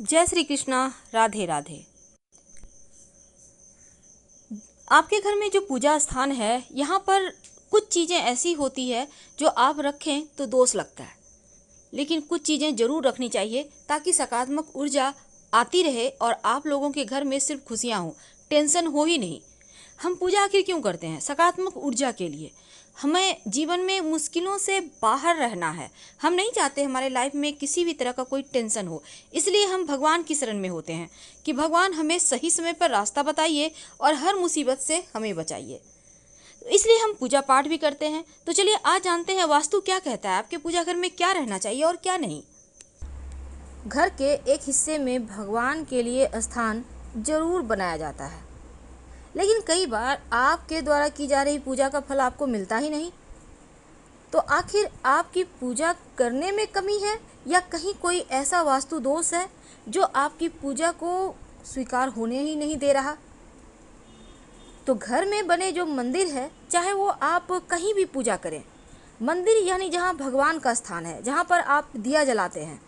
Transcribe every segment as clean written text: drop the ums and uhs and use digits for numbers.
जय श्री कृष्णा। राधे राधे। आपके घर में जो पूजा स्थान है, यहाँ पर कुछ चीज़ें ऐसी होती है जो आप रखें तो दोष लगता है, लेकिन कुछ चीज़ें ज़रूर रखनी चाहिए ताकि सकारात्मक ऊर्जा आती रहे और आप लोगों के घर में सिर्फ खुशियाँ हों, टेंशन हो ही नहीं। हम पूजा आखिर क्यों करते हैं? सकारात्मक ऊर्जा के लिए। हमें जीवन में मुश्किलों से बाहर रहना है। हम नहीं चाहते हमारे लाइफ में किसी भी तरह का कोई टेंशन हो, इसलिए हम भगवान की शरण में होते हैं कि भगवान हमें सही समय पर रास्ता बताइए और हर मुसीबत से हमें बचाइए। इसलिए हम पूजा पाठ भी करते हैं। तो चलिए आज जानते हैं वास्तु क्या कहता है, आपके पूजा घर में क्या रहना चाहिए और क्या नहीं। घर के एक हिस्से में भगवान के लिए स्थान जरूर बनाया जाता है, लेकिन कई बार आपके द्वारा की जा रही पूजा का फल आपको मिलता ही नहीं। तो आखिर आपकी पूजा करने में कमी है या कहीं कोई ऐसा वास्तु दोष है जो आपकी पूजा को स्वीकार होने ही नहीं दे रहा? तो घर में बने जो मंदिर है, चाहे वो आप कहीं भी पूजा करें, मंदिर यानी जहाँ भगवान का स्थान है, जहाँ पर आप दिया जलाते हैं,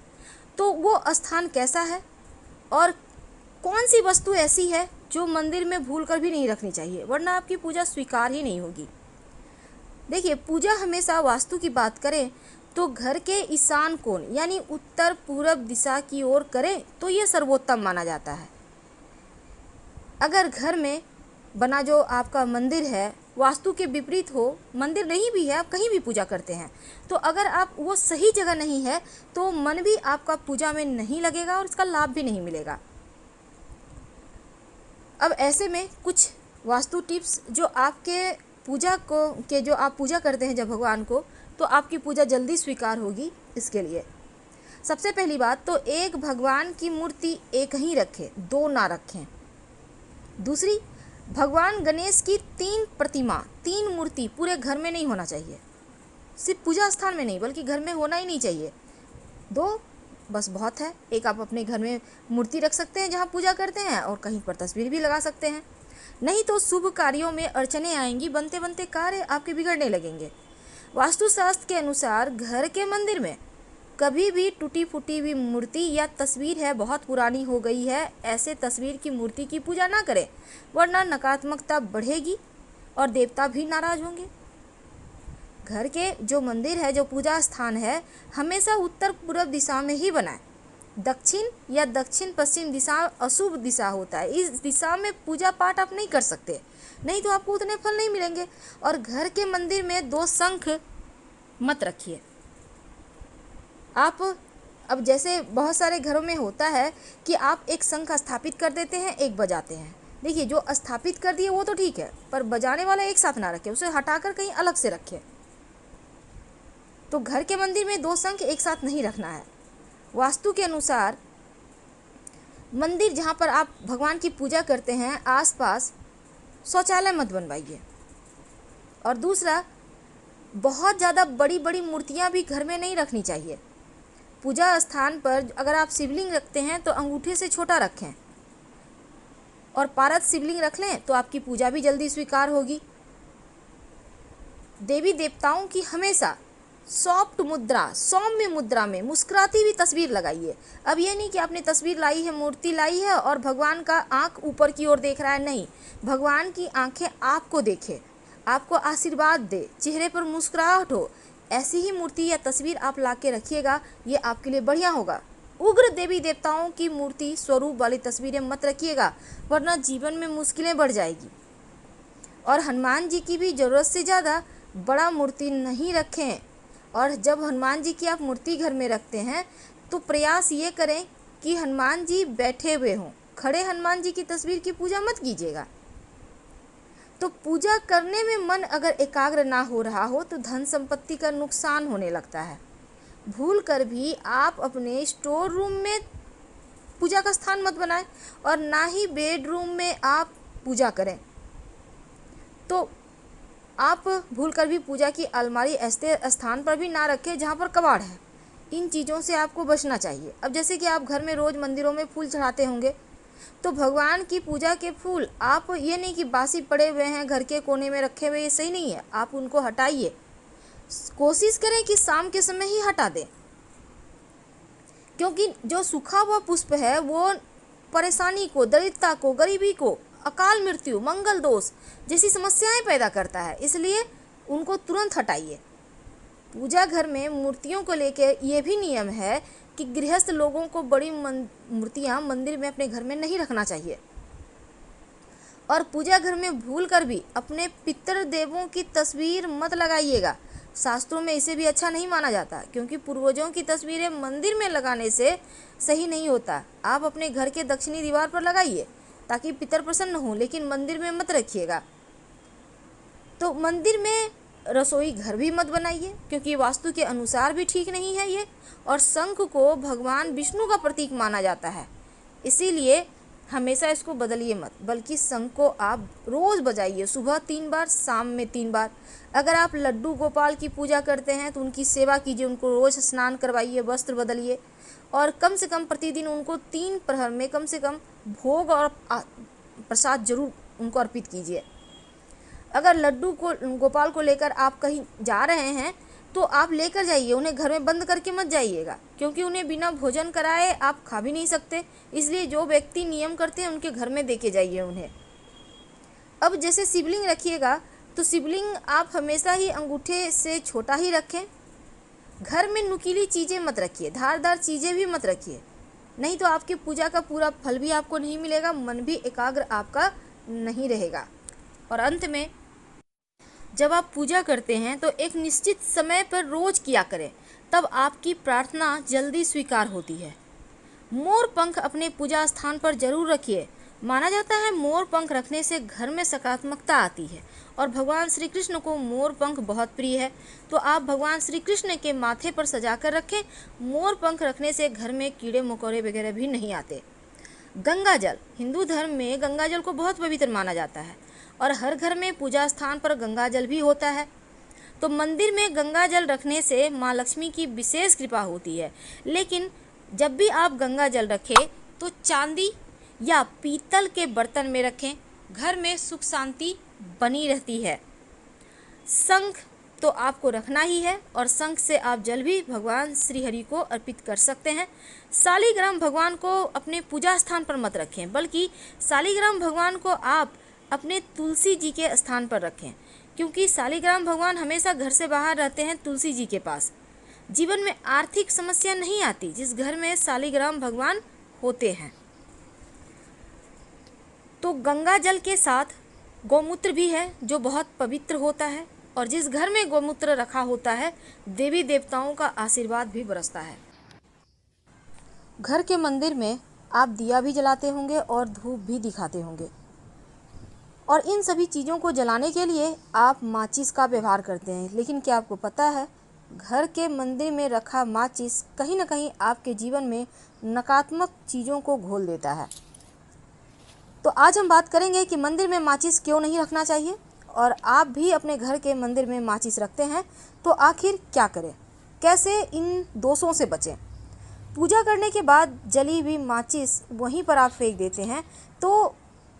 तो वो स्थान कैसा है और कौन सी वस्तु ऐसी है जो मंदिर में भूल कर भी नहीं रखनी चाहिए, वरना आपकी पूजा स्वीकार ही नहीं होगी। देखिए, पूजा हमेशा वास्तु की बात करें तो घर के ईशान कोण यानी उत्तर पूरब दिशा की ओर करें तो ये सर्वोत्तम माना जाता है। अगर घर में बना जो आपका मंदिर है वास्तु के विपरीत हो, मंदिर नहीं भी है, आप कहीं भी पूजा करते हैं, तो अगर आप वो सही जगह नहीं है तो मन भी आपका पूजा में नहीं लगेगा और इसका लाभ भी नहीं मिलेगा। अब ऐसे में कुछ वास्तु टिप्स जो आपके पूजा को के जो आप पूजा करते हैं जब भगवान को, तो आपकी पूजा जल्दी स्वीकार होगी। इसके लिए सबसे पहली बात तो एक भगवान की मूर्ति एक ही रखें, दो ना रखें। दूसरी, भगवान गणेश की 3 मूर्ति पूरे घर में नहीं होना चाहिए, सिर्फ पूजा स्थान में नहीं बल्कि घर में होना ही नहीं चाहिए। 2 बस बहुत है। एक आप अपने घर में मूर्ति रख सकते हैं जहाँ पूजा करते हैं और कहीं पर तस्वीर भी लगा सकते हैं। नहीं तो शुभ कार्यों में अड़चने आएंगी, बनते बनते कार्य आपके बिगड़ने लगेंगे। वास्तुशास्त्र के अनुसार घर के मंदिर में कभी भी टूटी फूटी हुई मूर्ति या तस्वीर है, बहुत पुरानी हो गई है, ऐसे तस्वीर की मूर्ति की पूजा ना करें, वरना नकारात्मकता बढ़ेगी और देवता भी नाराज होंगे। घर के जो मंदिर है, जो पूजा स्थान है, हमेशा उत्तर पूर्व दिशा में ही बनाएं। दक्षिण या दक्षिण पश्चिम दिशा अशुभ दिशा होता है, इस दिशा में पूजा पाठ आप नहीं कर सकते, नहीं तो आपको उतने फल नहीं मिलेंगे। और घर के मंदिर में 2 शंख मत रखिए आप। अब जैसे बहुत सारे घरों में होता है कि आप एक शंख स्थापित कर देते हैं, एक बजाते हैं। देखिए, जो स्थापित कर दिए वो तो ठीक है, पर बजाने वाला एक साथ ना रखें, उसे हटाकर कहीं अलग से रखें। तो घर के मंदिर में 2 शंख एक साथ नहीं रखना है। वास्तु के अनुसार मंदिर जहाँ पर आप भगवान की पूजा करते हैं आसपास शौचालय मत बनवाइए। और दूसरा, बहुत ज़्यादा बड़ी बड़ी मूर्तियाँ भी घर में नहीं रखनी चाहिए। पूजा स्थान पर अगर आप शिवलिंग रखते हैं तो अंगूठे से छोटा रखें और पारद शिवलिंग रख लें तो आपकी पूजा भी जल्दी स्वीकार होगी। देवी देवताओं की हमेशा सॉफ्ट मुद्रा, सौम्य मुद्रा में मुस्कुराती हुई तस्वीर लगाइए। अब ये नहीं कि आपने तस्वीर लाई है, मूर्ति लाई है और भगवान का आंख ऊपर की ओर देख रहा है, नहीं, भगवान की आंखें आपको देखे, आपको आशीर्वाद दे, चेहरे पर मुस्कुराहट हो, ऐसी ही मूर्ति या तस्वीर आप ला के रखिएगा, ये आपके लिए बढ़िया होगा। उग्र देवी देवताओं की मूर्ति स्वरूप वाली तस्वीरें मत रखिएगा, वरना जीवन में मुश्किलें बढ़ जाएगी। और हनुमान जी की भी ज़रूरत से ज़्यादा बड़ा मूर्ति नहीं रखें। और जब हनुमान जी की आप मूर्ति घर में रखते हैं तो प्रयास ये करें कि हनुमान जी बैठे हुए हों, खड़े हनुमान जी की तस्वीर की पूजा मत कीजिएगा। तो पूजा करने में मन अगर एकाग्र ना हो रहा हो तो धन संपत्ति का नुकसान होने लगता है। भूल कर भी आप अपने स्टोर रूम में पूजा का स्थान मत बनाएं और ना ही बेडरूम में आप पूजा करें। तो आप भूल कर भी पूजा की अलमारी ऐसे स्थान पर भी ना रखें जहाँ पर कबाड़ है। इन चीज़ों से आपको बचना चाहिए। अब जैसे कि आप घर में रोज़ मंदिरों में फूल चढ़ाते होंगे, तो भगवान की पूजा के फूल आप ये नहीं कि बासी पड़े हुए हैं घर के कोने में रखे हुए, ये सही नहीं है, आप उनको हटाइए। कोशिश करें कि शाम के समय ही हटा दें। क्योंकि जो सूखा हुआ पुष्प है वो परेशानी को, दरिद्रता को, गरीबी को, अकाल मृत्यु, मंगल दोष जैसी समस्याएं पैदा करता है, इसलिए उनको तुरंत हटाइए। पूजा घर में मूर्तियों को लेकर ये भी नियम है कि गृहस्थ लोगों को बड़ी मूर्तियां मंदिर में अपने घर में नहीं रखना चाहिए। और पूजा घर में भूल कर भी अपने पितृ देवों की तस्वीर मत लगाइएगा। शास्त्रों में इसे भी अच्छा नहीं माना जाता, क्योंकि पूर्वजों की तस्वीरें मंदिर में लगाने से सही नहीं होता। आप अपने घर के दक्षिणी दीवार पर लगाइए ताकि पितर प्रसन्न हो, लेकिन मंदिर में मत रखिएगा। तो मंदिर में रसोई घर भी मत बनाइए, क्योंकि वास्तु के अनुसार भी ठीक नहीं है ये। और शंख को भगवान विष्णु का प्रतीक माना जाता है, इसीलिए हमेशा इसको बदलिए मत, बल्कि शंख को आप रोज़ बजाइए, सुबह 3 बार, शाम में 3 बार। अगर आप लड्डू गोपाल की पूजा करते हैं तो उनकी सेवा कीजिए, उनको रोज़ स्नान करवाइए, वस्त्र बदलिए और कम से कम प्रतिदिन उनको 3 प्रहर में कम से कम भोग और प्रसाद जरूर उनको अर्पित कीजिए। अगर लड्डू को गोपाल को लेकर आप कहीं जा रहे हैं तो आप लेकर जाइए, उन्हें घर में बंद करके मत जाइएगा, क्योंकि उन्हें बिना भोजन कराए आप खा भी नहीं सकते। इसलिए जो व्यक्ति नियम करते हैं उनके घर में देके जाइए उन्हें। अब जैसे शिवलिंग रखिएगा तो शिवलिंग आप हमेशा ही अंगूठे से छोटा ही रखें। घर में नुकीली चीज़ें मत रखिए, धारदार चीज़ें भी मत रखिए, नहीं तो आपकी पूजा का पूरा फल भी आपको नहीं मिलेगा, मन भी एकाग्र आपका नहीं रहेगा। और अंत में जब आप पूजा करते हैं तो एक निश्चित समय पर रोज किया करें, तब आपकी प्रार्थना जल्दी स्वीकार होती है। मोर पंख अपने पूजा स्थान पर जरूर रखिए। माना जाता है मोर पंख रखने से घर में सकारात्मकता आती है और भगवान श्री कृष्ण को मोर पंख बहुत प्रिय है, तो आप भगवान श्री कृष्ण के माथे पर सजा कर रखें। मोर पंख रखने से घर में कीड़े मकोड़े वगैरह भी नहीं आते। गंगा जल, हिंदू धर्म में गंगा जल को बहुत पवित्र माना जाता है और हर घर में पूजा स्थान पर गंगा जल भी होता है। तो मंदिर में गंगा जल रखने से माँ लक्ष्मी की विशेष कृपा होती है। लेकिन जब भी आप गंगा जल रखें तो चांदी या पीतल के बर्तन में रखें, घर में सुख शांति बनी रहती है। शंख तो आपको रखना ही है और शंख से आप जल भी भगवान श्री हरि को अर्पित कर सकते हैं। शालिग्राम भगवान को अपने पूजा स्थान पर मत रखें, बल्कि शालिग्राम भगवान को आप अपने तुलसी जी के स्थान पर रखें, क्योंकि शालिग्राम भगवान हमेशा घर से बाहर रहते हैं तुलसी जी के पास। जीवन में आर्थिक समस्या नहीं आती जिस घर में शालिग्राम भगवान होते हैं। तो गंगा जल के साथ गौमूत्र भी है जो बहुत पवित्र होता है, और जिस घर में गौमूत्र रखा होता है देवी देवताओं का आशीर्वाद भी बरसता है। घर के मंदिर में आप दिया भी जलाते होंगे और धूप भी दिखाते होंगे, और इन सभी चीज़ों को जलाने के लिए आप माचिस का व्यवहार करते हैं। लेकिन क्या आपको पता है, घर के मंदिर में रखा माचिस कहीं ना कहीं आपके जीवन में नकारात्मक चीज़ों को घोल देता है। तो आज हम बात करेंगे कि मंदिर में माचिस क्यों नहीं रखना चाहिए, और आप भी अपने घर के मंदिर में माचिस रखते हैं तो आखिर क्या करें, कैसे इन दोषों से बचें। पूजा करने के बाद जली हुई माचिस वहीं पर आप फेंक देते हैं, तो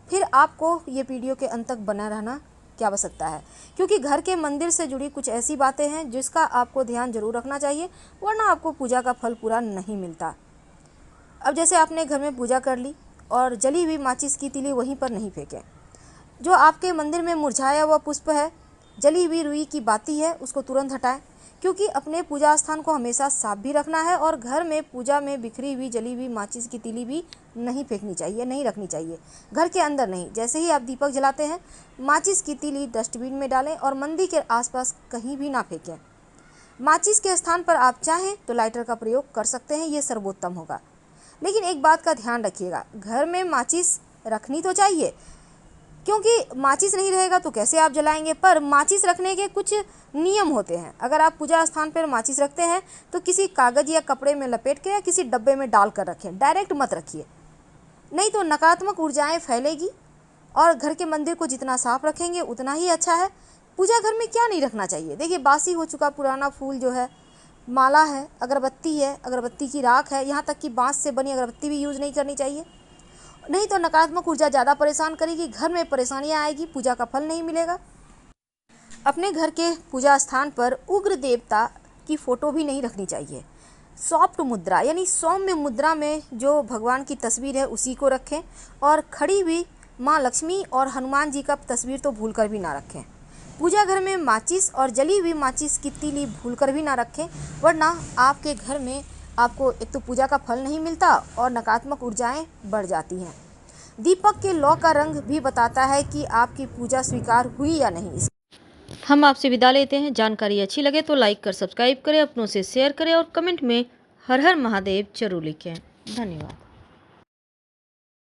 फिर आपको ये वीडियो के अंत तक बना रहना क्या आवश्यकता है, क्योंकि घर के मंदिर से जुड़ी कुछ ऐसी बातें हैं जिसका आपको ध्यान जरूर रखना चाहिए, वरना आपको पूजा का फल पूरा नहीं मिलता। अब जैसे आपने घर में पूजा कर ली और जली हुई माचिस की तीली वहीं पर नहीं फेंकें। जो आपके मंदिर में मुरझाया हुआ पुष्प है, जली हुई रुई की बाती है, उसको तुरंत हटाएं, क्योंकि अपने पूजा स्थान को हमेशा साफ भी रखना है और घर में पूजा में बिखरी हुई जली हुई माचिस की तीली भी नहीं फेंकनी चाहिए, नहीं रखनी चाहिए, घर के अंदर नहीं। जैसे ही आप दीपक जलाते हैं माचिस की तीली डस्टबिन में डालें और मंदिर के आसपास कहीं भी ना फेंकें। माचिस के स्थान पर आप चाहें तो लाइटर का प्रयोग कर सकते हैं, ये सर्वोत्तम होगा। लेकिन एक बात का ध्यान रखिएगा, घर में माचिस रखनी तो चाहिए, क्योंकि माचिस नहीं रहेगा तो कैसे आप जलाएंगे। पर माचिस रखने के कुछ नियम होते हैं। अगर आप पूजा स्थान पर माचिस रखते हैं तो किसी कागज़ या कपड़े में लपेट के या किसी डब्बे में डाल कर रखें, डायरेक्ट मत रखिए, नहीं तो नकारात्मक ऊर्जाएं फैलेगी। और घर के मंदिर को जितना साफ रखेंगे उतना ही अच्छा है। पूजा घर में क्या नहीं रखना चाहिए, देखिए बासी हो चुका पुराना फूल जो है, माला है, अगरबत्ती है, अगरबत्ती की राख है, यहाँ तक कि बांस से बनी अगरबत्ती भी यूज़ नहीं करनी चाहिए, नहीं तो नकारात्मक ऊर्जा ज़्यादा परेशान करेगी, घर में परेशानियाँ आएगी, पूजा का फल नहीं मिलेगा। अपने घर के पूजा स्थान पर उग्र देवता की फ़ोटो भी नहीं रखनी चाहिए। सॉफ्ट मुद्रा यानी सौम्य मुद्रा में जो भगवान की तस्वीर है उसी को रखें, और खड़ी हुई माँ लक्ष्मी और हनुमान जी का तस्वीर तो भूलकर भी ना रखें। पूजा घर में माचिस और जली हुई माचिस की तीली भूलकर भी ना रखें, वरना आपके घर में आपको एक तो पूजा का फल नहीं मिलता और नकारात्मक ऊर्जाएं बढ़ जाती हैं। दीपक के लौ का रंग भी बताता है कि आपकी पूजा स्वीकार हुई या नहीं। हम आपसे विदा लेते हैं। जानकारी अच्छी लगे तो लाइक कर सब्सक्राइब करें, अपनों से शेयर करें और कमेंट में हर हर महादेव जरूर लिखें। धन्यवाद।